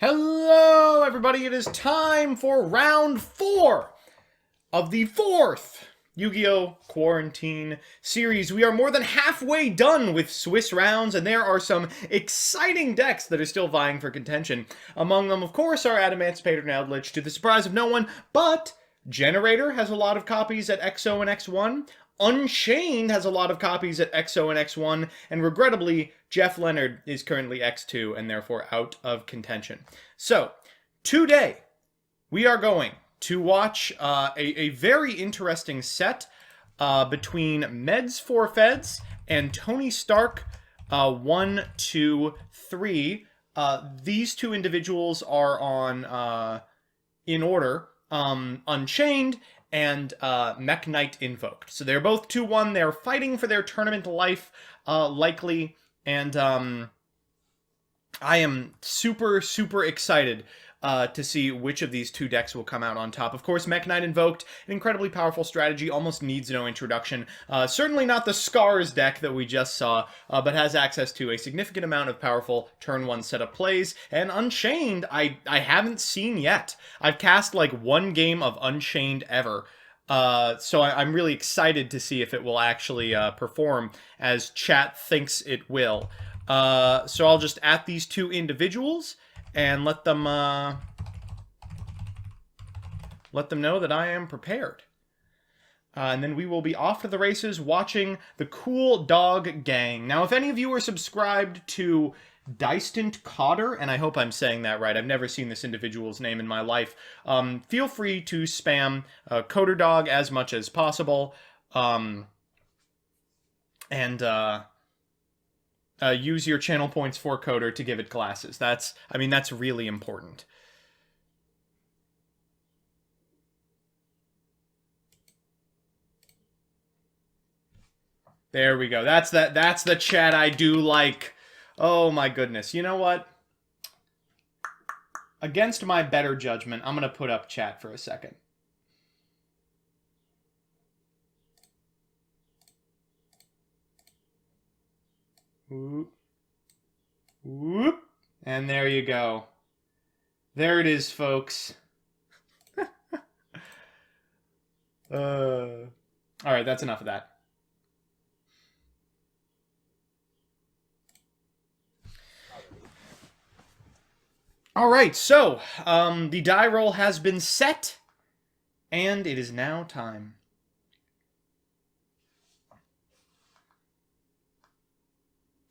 Hello, everybody. It is time for round 4 of the 4th Yu-Gi-Oh! Quarantine series. We are more than halfway done with Swiss rounds, and there are some exciting decks that are still vying for contention. Among them, of course, are Adamancipator and Eldritch, to the surprise of no one, but Generator has a lot of copies at XO and X1. Unchained has a lot of copies at XO and X1, and regrettably, Jeff Leonard is currently X2 and therefore out of contention. So, today, we are going to watch a very interesting set between Meds for Feds and Tony Stark 1, 2, 3. These two individuals are on, in order, Unchained and Mekk-Knight Invoked. So they're both 2-1. They're fighting for their tournament life, likely. And I am super, super excited to see which of these two decks will come out on top. Of course, Mekk-Knight Invoked, an incredibly powerful strategy, almost needs no introduction. Certainly not the Scars deck that we just saw, but has access to a significant amount of powerful turn 1 setup plays. And Unchained, I haven't seen yet. I've cast like one game of Unchained ever. So I'm really excited to see if it will actually perform as chat thinks it will. So I'll just at these two individuals and let them know that I am prepared. And then we will be off to the races watching the Cool Dog Gang. Now, if any of you are subscribed to Distant Cotter, and I hope I'm saying that right, I've never seen this individual's name in my life, feel free to spam Coder Dog as much as possible, and use your channel points for Coder to give it classes. That's really important. There we go. That's the chat I do like. Oh my goodness. You know what? Against my better judgment, I'm going to put up chat for a second. Whoop. Whoop. And there you go. There it is, folks. Alright, that's enough of that. Alright, so, the die roll has been set, and it is now time.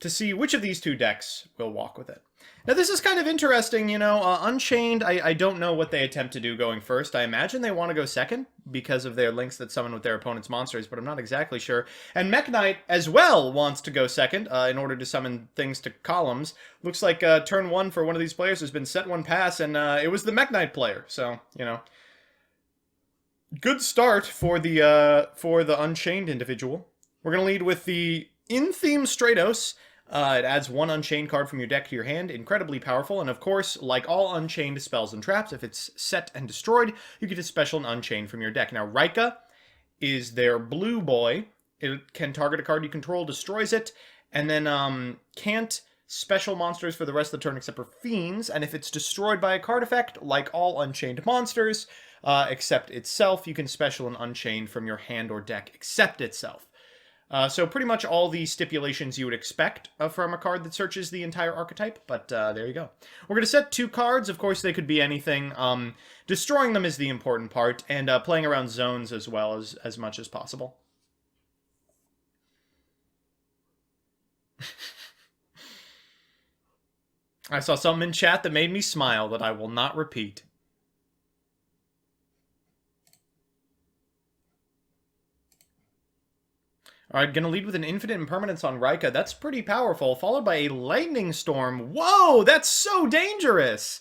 To see which of these two decks will walk with it. Now, this is kind of interesting, you know. Unchained, I don't know what they attempt to do going first. I imagine they want to go second because of their links that summon with their opponent's monsters, but I'm not exactly sure. And Mekk-Knight as well wants to go second in order to summon things to columns. Looks like turn 1 for one of these players has been set 1 pass, and it was the Mekk-Knight player. So, you know, good start for the Unchained individual. We're going to lead with the In-Theme Stratos. It adds 1 Unchained card from your deck to your hand, incredibly powerful, and of course, like all Unchained spells and traps, if it's set and destroyed, you get a special and Unchained from your deck. Now, Rika is their blue boy. It can target a card you control, destroys it, and then can't special monsters for the rest of the turn except for Fiends, and if it's destroyed by a card effect, like all Unchained monsters, except itself, you can special and Unchained from your hand or deck except itself. So pretty much all the stipulations you would expect from a card that searches the entire archetype, but there you go. We're going to set 2 cards. Of course, they could be anything. Destroying them is the important part, and playing around zones as well as much as possible. I saw something in chat that made me smile that I will not repeat. Alright, gonna lead with an Infinite Impermanence on Rika. That's pretty powerful, followed by a Lightning Storm. Whoa, that's so dangerous!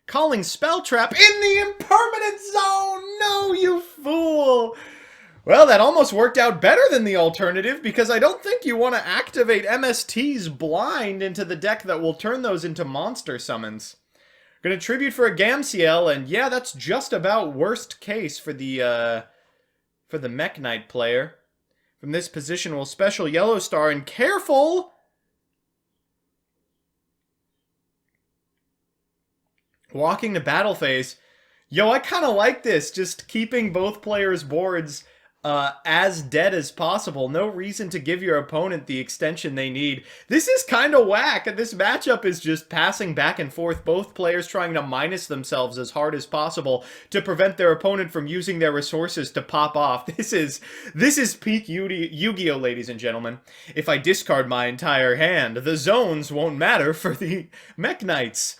Calling Spell Trap in the Impermanent Zone! No, you fool! Well, that almost worked out better than the alternative, because I don't think you want to activate MST's Blind into the deck that will turn those into monster summons. Gonna Tribute for a Gamciel, and yeah, that's just about worst case for the Mekk-Knight player. From this position, we'll special Yellow Star, and careful! Walking to battle phase. Yo, I kind of like this. Just keeping both players' boards as dead as possible. No reason to give your opponent the extension they need. This is kind of whack. This matchup is just passing back and forth. Both players trying to minus themselves as hard as possible to prevent their opponent from using their resources to pop off. This is peak Yu-Gi-Oh, ladies and gentlemen. If I discard my entire hand, the zones won't matter for the Mekk-Knights.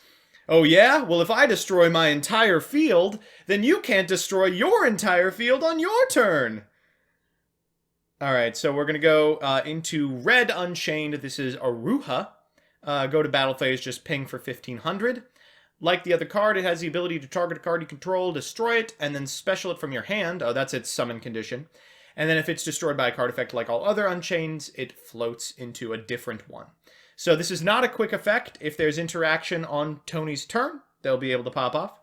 Oh yeah? Well, if I destroy my entire field, then you can't destroy your entire field on your turn. Alright, so we're going to go into red Unchained. This is Aruha. Go to battle phase, just ping for 1500. Like the other card, it has the ability to target a card you control, destroy it, and then special it from your hand. Oh, that's its summon condition. And then if it's destroyed by a card effect like all other Unchains, it floats into a different one. So this is not a quick effect. If there's interaction on Tony's turn, they'll be able to pop off.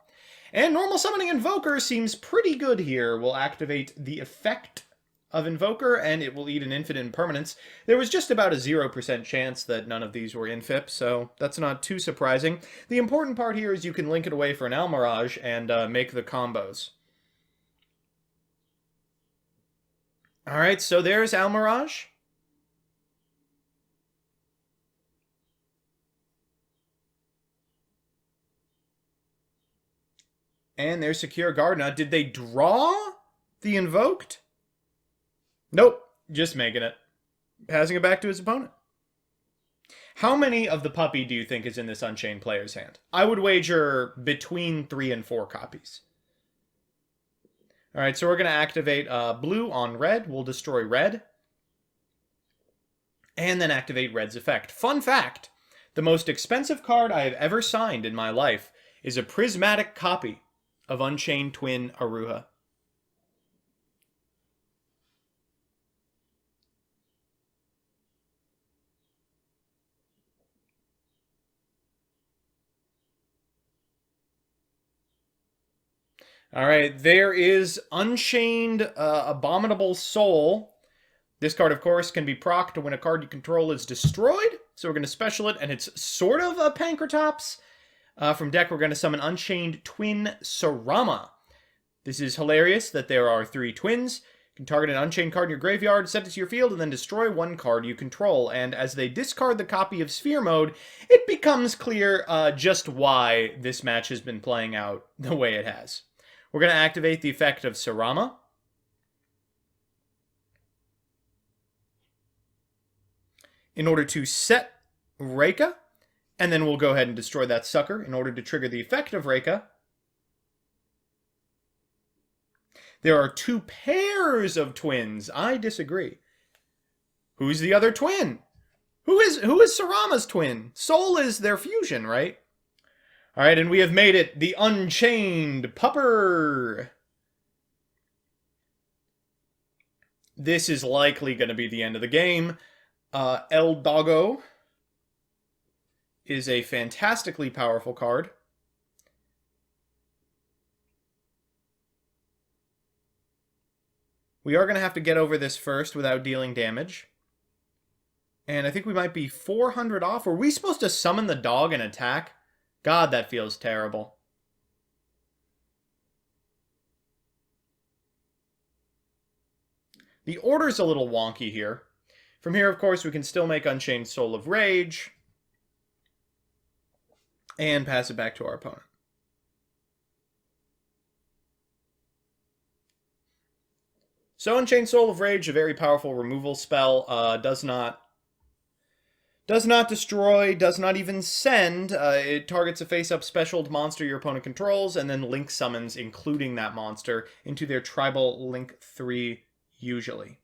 And normal summoning Invoker seems pretty good here. We'll activate the effect of Invoker, and it will eat an infinite impermanence. There was just about a 0% chance that none of these were infip, so that's not too surprising. The important part here is you can link it away for an Almirage and make the combos. Alright, so there's Almirage. And there's Secure Gardna. Did they draw the Invoked? Nope, just making it. Passing it back to his opponent. How many of the puppy do you think is in this Unchained player's hand? I would wager between 3 and 4 copies. Alright, so we're going to activate blue on red. We'll destroy red. And then activate red's effect. Fun fact, the most expensive card I have ever signed in my life is a prismatic copy of Unchained Twin Aruha. Alright, there is Unchained Abominable Soul. This card, of course, can be procced when a card you control is destroyed. So we're going to special it, and it's sort of a Pankratops. From deck, we're going to summon Unchained Twin Sarama. This is hilarious that there are 3 twins. You can target an Unchained card in your graveyard, set it to your field, and then destroy one card you control. And as they discard the copy of Sphere Mode, it becomes clear just why this match has been playing out the way it has. We're going to activate the effect of Sarama. In order to set Reika. And then we'll go ahead and destroy that sucker in order to trigger the effect of Reika. There are 2 pairs of twins. I disagree. Who's the other twin? Who is Sarama's twin? Soul is their fusion, right? Alright, and we have made it the Unchained Pupper. This is likely going to be the end of the game. El Doggo is a fantastically powerful card. We are going to have to get over this first without dealing damage. And I think we might be 400 off. Were we supposed to summon the dog and attack? God, that feels terrible. The order's a little wonky here. From here, of course, we can still make Unchained Soul of Rage. And pass it back to our opponent. So Unchained Soul of Rage, a very powerful removal spell, does not destroy, does not even send. It targets a face-up specialed monster your opponent controls, and then link summons, including that monster, into their tribal Link 3, usually.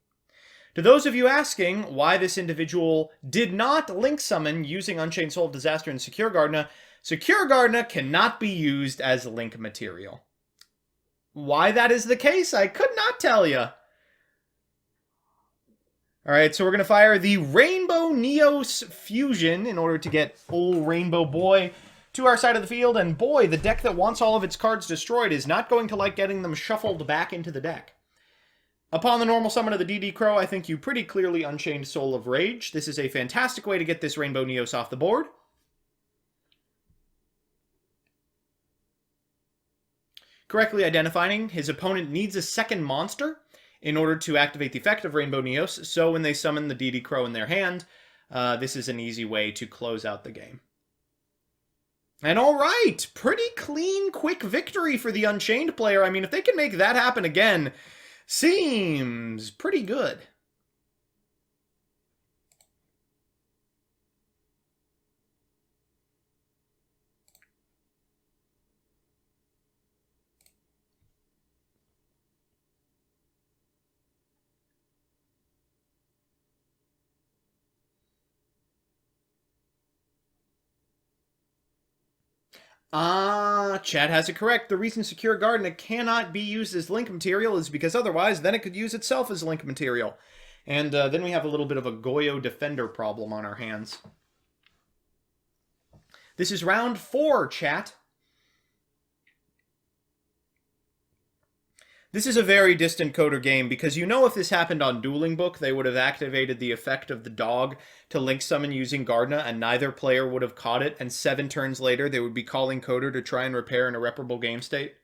To those of you asking why this individual did not link summon using Unchained Soul of Disaster and Secure Gardna, Secure Gardna cannot be used as link material. Why that is the case, I could not tell you. Alright, so we're going to fire the Rainbow Neos Fusion in order to get old Rainbow Boy to our side of the field. And boy, the deck that wants all of its cards destroyed is not going to like getting them shuffled back into the deck. Upon the normal summon of the DD Crow, I think you pretty clearly Unchained Soul of Rage. This is a fantastic way to get this Rainbow Neos off the board. Correctly identifying his opponent needs a second monster in order to activate the effect of Rainbow Neos, so when they summon the DD Crow in their hand, this is an easy way to close out the game. And alright, pretty clean, quick victory for the Unchained player. I mean, if they can make that happen again, seems pretty good. Chad has it correct. The reason Secure Gardener cannot be used as link material is because otherwise then it could use itself as link material. And then we have a little bit of a Goyo Defender problem on our hands. This is round 4, chat. This is a very distant coder game, because you know if this happened on Dueling Book, they would have activated the effect of the dog to link summon using Gardna, and neither player would have caught it, and 7 turns later they would be calling coder to try and repair an irreparable game state.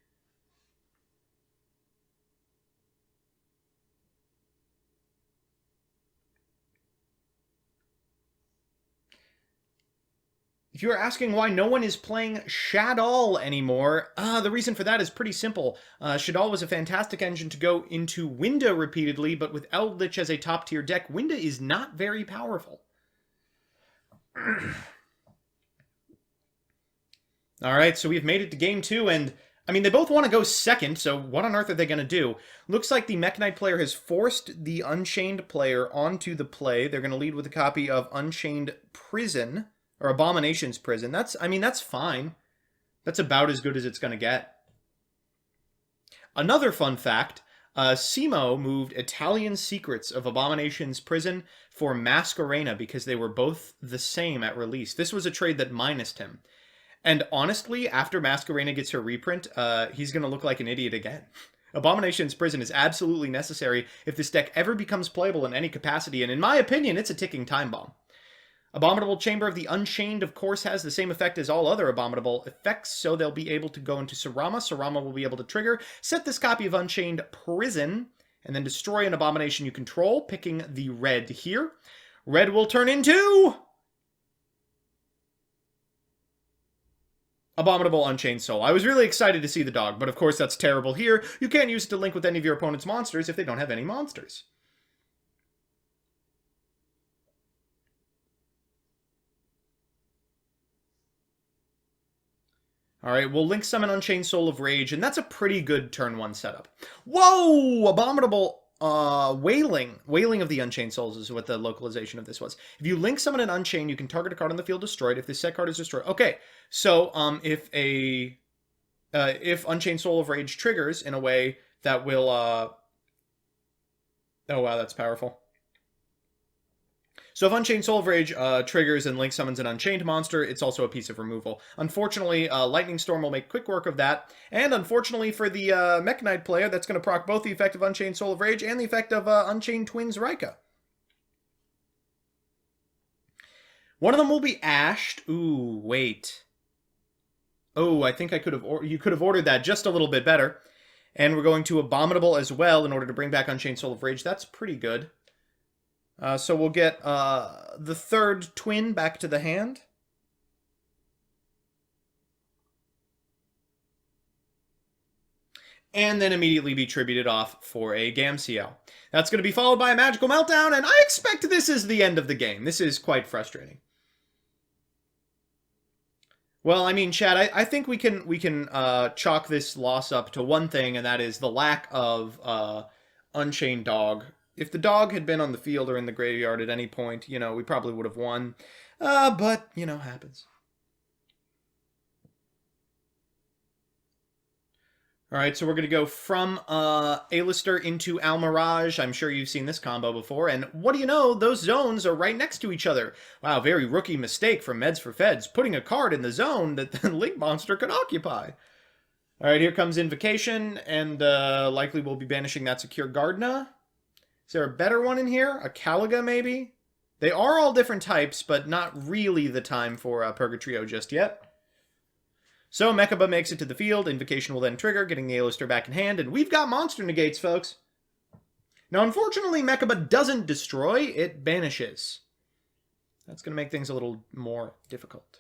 If you are asking why no one is playing Shadal anymore, the reason for that is pretty simple. Shadal was a fantastic engine to go into Winda repeatedly, but with Eldritch as a top-tier deck, Winda is not very powerful. Alright, so we've made it to game 2, and I mean, they both want to go second, so what on earth are they going to do? Looks like the Mekk-Knight player has forced the Unchained player onto the play. They're going to lead with a copy of Unchained Prison. Or Abomination's Prison. That's fine. That's about as good as it's going to get. Another fun fact, Simo moved Italian Secrets of Abomination's Prison for Masquerena because they were both the same at release. This was a trade that minused him. And honestly, after Masquerena gets her reprint, he's going to look like an idiot again. Abomination's Prison is absolutely necessary if this deck ever becomes playable in any capacity, and in my opinion, it's a ticking time bomb. Abominable Chamber of the Unchained, of course, has the same effect as all other Abominable effects, so they'll be able to go into Sarama. Sarama will be able to trigger, set this copy of Unchained Prison, and then destroy an Abomination you control, picking the red here. Red will turn into Abominable Unchained Soul. I was really excited to see the dog, but of course that's terrible here. You can't use it to link with any of your opponent's monsters if they don't have any monsters. Alright, we'll link summon Unchained Soul of Rage, and that's a pretty good turn 1 setup. Whoa! Abominable Wailing. Wailing of the Unchained Souls is what the localization of this was. If you link summon an Unchained, you can target a card on the field destroyed. If this set card is destroyed... Okay, so if Unchained Soul of Rage triggers in a way that will... Oh wow, that's powerful. So if Unchained Soul of Rage triggers and link summons an Unchained monster, it's also a piece of removal. Unfortunately, Lightning Storm will make quick work of that, and unfortunately for the Mekk-Knight player, that's going to proc both the effect of Unchained Soul of Rage and the effect of Unchained Twins Rika. One of them will be ashed. Ooh, wait. Oh, I think you could have ordered that just a little bit better. And we're going to Abominable as well in order to bring back Unchained Soul of Rage. That's pretty good. So we'll get the third twin back to the hand. And then immediately be tributed off for a Gamciel. That's going to be followed by a Magical Meltdown, and I expect this is the end of the game. This is quite frustrating. Well, I mean, Chad, I think we can chalk this loss up to one thing, and that is the lack of Unchained Dog. If the dog had been on the field or in the graveyard at any point, you know, we probably would have won. But, you know, happens. Alright, so we're going to go from Alistair into Almirage. I'm sure you've seen this combo before. And what do you know? Those zones are right next to each other. Wow, very rookie mistake from Meds for Feds. Putting a card in the zone that the Link monster could occupy. Alright, here comes Invocation. And likely we'll be banishing that Secure Gardna. Is there a better one in here? A Caliga, maybe? They are all different types, but not really the time for Purgatrio just yet. So Mekaba makes it to the field, Invocation will then trigger, getting the A-lister back in hand, and we've got monster negates, folks. Now, unfortunately, Mekaba doesn't destroy, it banishes. That's going to make things a little more difficult.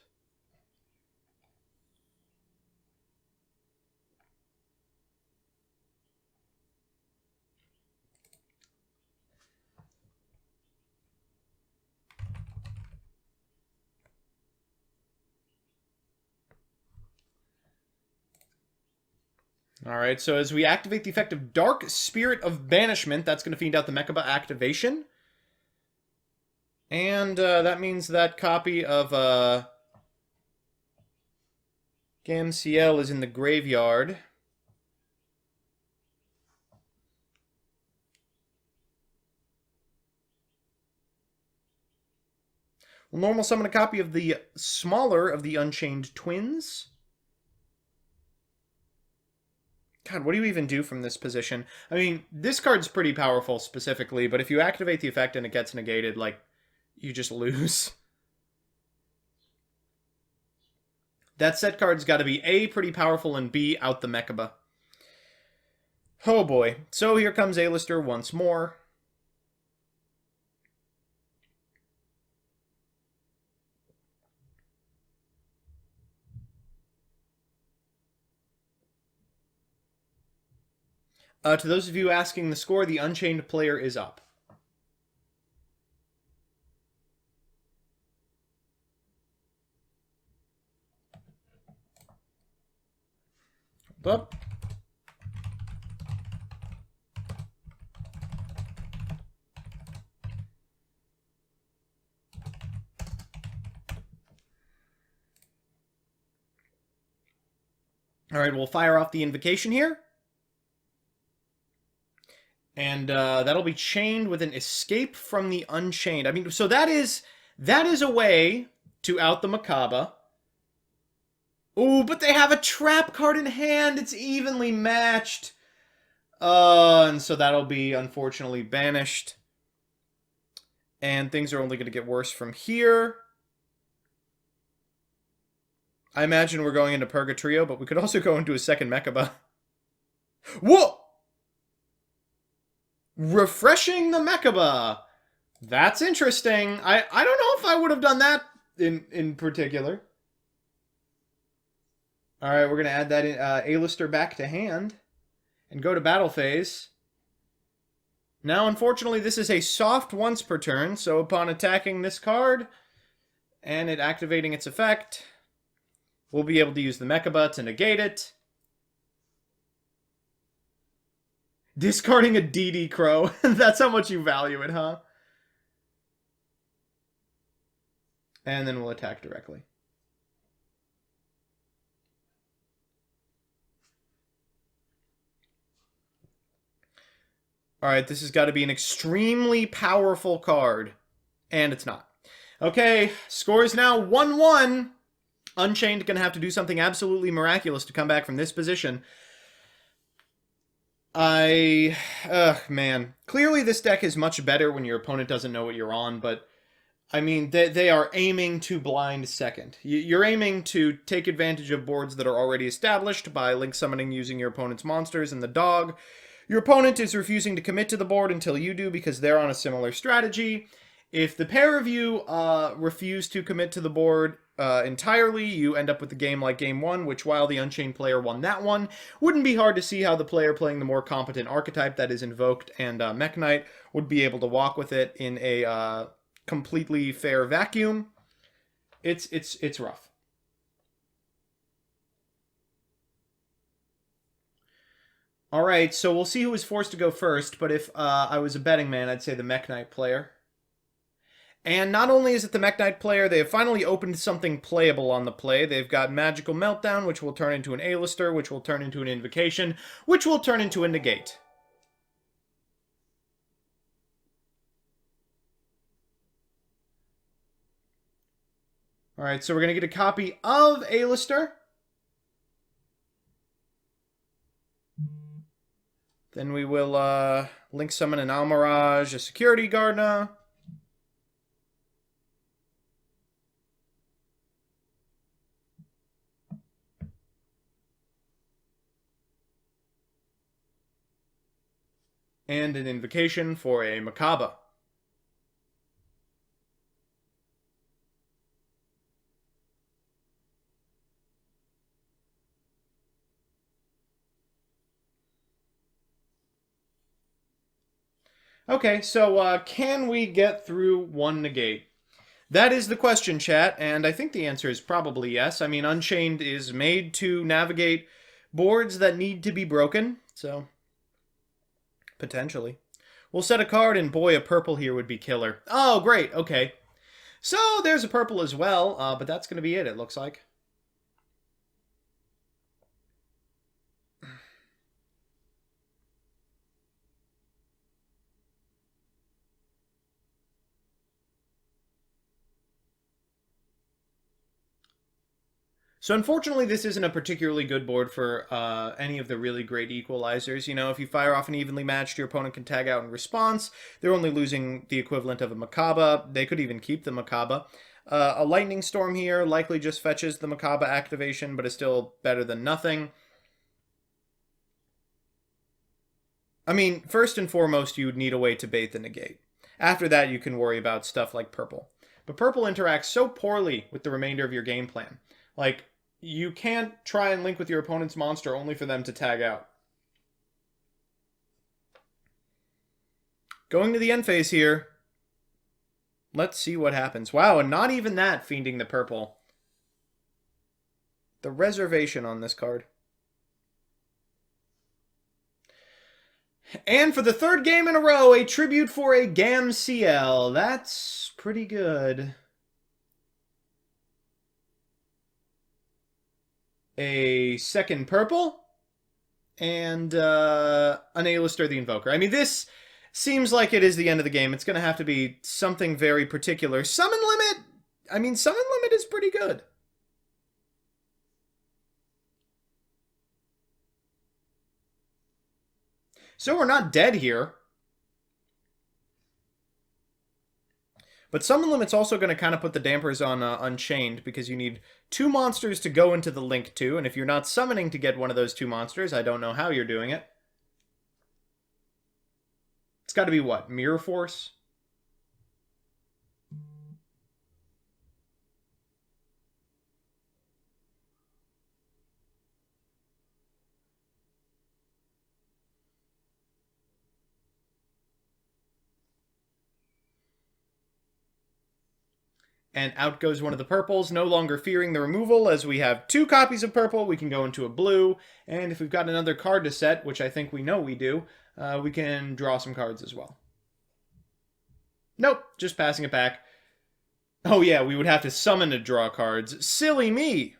Alright, so as we activate the effect of Dark Spirit of Banishment, that's going to feed out the Mekaba activation. And that means that copy of Gamciel is in the graveyard. We'll normal summon a copy of the smaller of the Unchained twins. God, what do you even do from this position? I mean, this card's pretty powerful specifically, but if you activate the effect and it gets negated, like, you just lose. That set card's got to be A, pretty powerful, and B, out the Mekaba. Oh boy. So here comes A-lister once more. To those of you asking the score, the Unchained player is up. Hold up. All right, we'll fire off the invocation here. And that'll be chained with an escape from the Unchained. I mean, so that is a way to out the Mekaba. Ooh, but they have a trap card in hand. It's evenly matched. And so that'll be, unfortunately, banished. And things are only going to get worse from here. I imagine we're going into Purgatrio, but we could also go into a second Mekaba. Whoa! Refreshing the Mekaba. That's interesting. I don't know if I would have done that in particular. All right, we're going to add that A-lister back to hand and go to battle phase. Now, unfortunately, this is a soft once per turn, so upon attacking this card and it activating its effect, we'll be able to use the Mekaba to negate it. Discarding a DD Crow. That's how much you value it, huh? And then we'll attack directly. Alright, this has got to be an extremely powerful card. And it's not. Okay, score is now 1-1. Unchained going to have to do something absolutely miraculous to come back from this position. Man. Clearly this deck is much better when your opponent doesn't know what you're on, but I mean, they are aiming to blind second. You're aiming to take advantage of boards that are already established by link summoning using your opponent's monsters and the dog. Your opponent is refusing to commit to the board until you do because they're on a similar strategy. If the pair of you refuse to commit to the board entirely, you end up with the game like game one, which while the Unchained player won that one, wouldn't be hard to see how the player playing the more competent archetype, that is Invoked and Mekk-Knight, would be able to walk with it in a completely fair vacuum. It's rough. Alright, so we'll see who is forced to go first, but if I was a betting man, I'd say the Mekk-Knight player. And not only is it the Mekk-Knight player, they have finally opened something playable on the play. They've got Magical Meltdown, which will turn into an A-lister, which will turn into an Invocation, which will turn into a Negate. Alright, so we're going to get a copy of A-lister. Then we will link summon an Almirage, a Security Guard now. And an invocation for a Mekk-Knight. Okay, so can we get through one negate? That is the question, chat, and I think the answer is probably yes. I mean, Unchained is made to navigate boards that need to be broken, so potentially. We'll set a card, and boy, a purple here would be killer. Oh, great, okay. So there's a purple as well, but that's going to be it looks like. So unfortunately, this isn't a particularly good board for any of the really great equalizers. You know, if you fire off an evenly matched, your opponent can tag out in response. They're only losing the equivalent of a Mekk-Knight. They could even keep the Mekk-Knight. A Lightning Storm here likely just fetches the Mekk-Knight activation, but is still better than nothing. I mean, first and foremost, you would need a way to bait the negate. After that, you can worry about stuff like purple. But purple interacts so poorly with the remainder of your game plan. Like, you can't try and link with your opponent's monster only for them to tag out. Going to the end phase here. Let's see what happens. Wow, and not even that fiending the purple. The reservation on this card. And for the third game in a row, a tribute for a GAM CL. That's pretty good. A second purple, and an A-lister the Invoker. I mean, this seems like it is the end of the game. It's going to have to be something very particular. Summon Limit! I mean, Summon Limit is pretty good. So we're not dead here. But Summon Limit's also going to kind of put the dampers on Unchained, because you need 2 monsters to go into the link to, and if you're not summoning to get one of those 2 monsters, I don't know how you're doing it. It's got to be what? Mirror Force? And out goes one of the purples, no longer fearing the removal. As we have 2 copies of purple, we can go into a blue. And if we've got another card to set, which I think we know we do, we can draw some cards as well. Nope, just passing it back. Oh yeah, we would have to summon to draw cards. Silly me!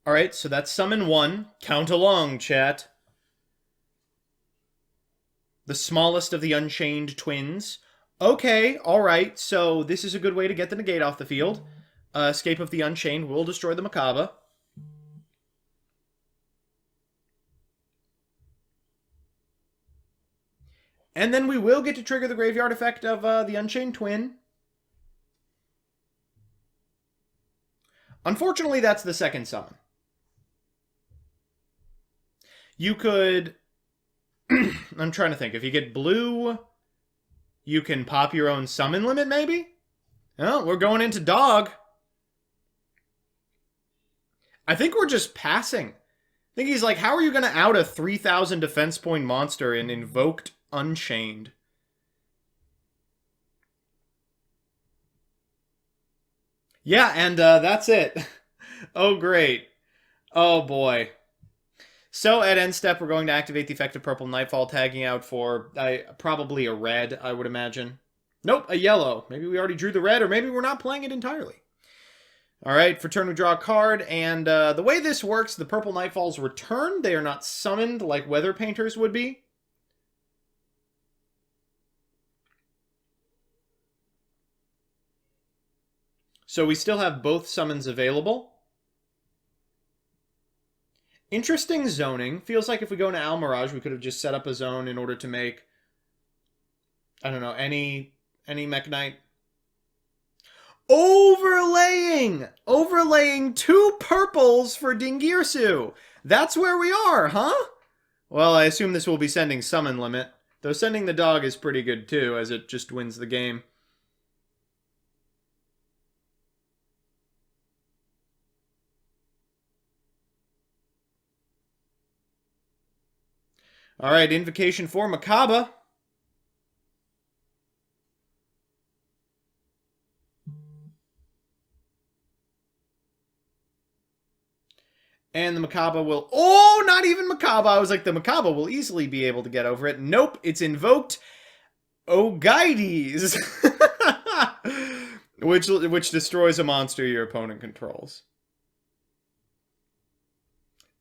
Alright, so that's summon 1. Count along, chat. The smallest of the Unchained twins. Okay, alright, so this is a good way to get the negate off the field. Escape of the Unchained will destroy the Mekk-Knight. And then we will get to trigger the graveyard effect of the Unchained twin. Unfortunately, that's the second summon. You could... I'm trying to think. If you get blue, you can pop your own summon limit, maybe? Oh, we're going into dog. I think we're just passing. I think he's like, how are you going to out a 3,000 defense point monster in Invoked Unchained? Yeah, and that's it. Oh, great. Oh, boy. So at end step, we're going to activate the effect of Purple Nightfall, tagging out for probably a red, I would imagine. Nope, a yellow. Maybe we already drew the red, or maybe we're not playing it entirely. All right, for turn we draw a card, and the way this works, the Purple Nightfalls return. They are not summoned like Weather Painters would be. So we still have both summons available. Interesting zoning. Feels like if we go into Almirage, we could have just set up a zone in order to make, I don't know, any Mekk-Knight. Overlaying 2 purples for Dingirsu. That's where we are, huh? Well, I assume this will be sending summon limit. Though sending the dog is pretty good too, as it just wins the game. Alright, Invocation for Makaba. And the Makaba will... Oh, not even Makaba. I was like, the Makaba will easily be able to get over it. Nope, it's Invoked Ogaides. which destroys a monster your opponent controls.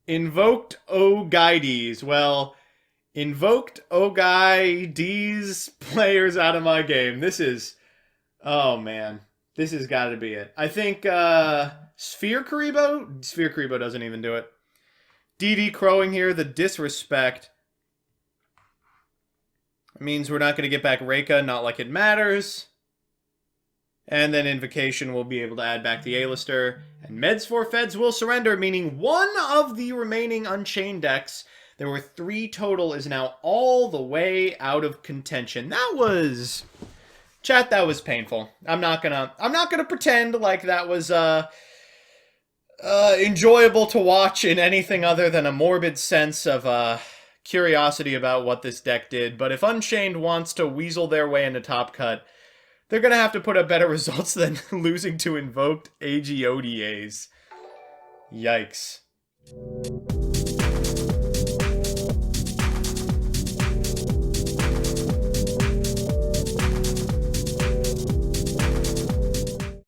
Invoked Ogaides. Well, Invoked Ogaides players out of my game. This is... Oh, man. This has got to be it. I think, Sphere Karibo? Sphere Karibo doesn't even do it. DD crowing here, the disrespect. It means we're not going to get back Reika, not like it matters. And then Invocation will be able to add back the A-lister. And Meds for Feds will surrender, meaning one of the remaining Unchained decks, there were 3 total, is now all the way out of contention. That was... Chat, that was painful. I'm not gonna pretend like that was enjoyable to watch in anything other than a morbid sense of curiosity about what this deck did. But if Unchained wants to weasel their way into Top Cut, they're gonna have to put up better results than losing to Invoked AGODAs. Yikes.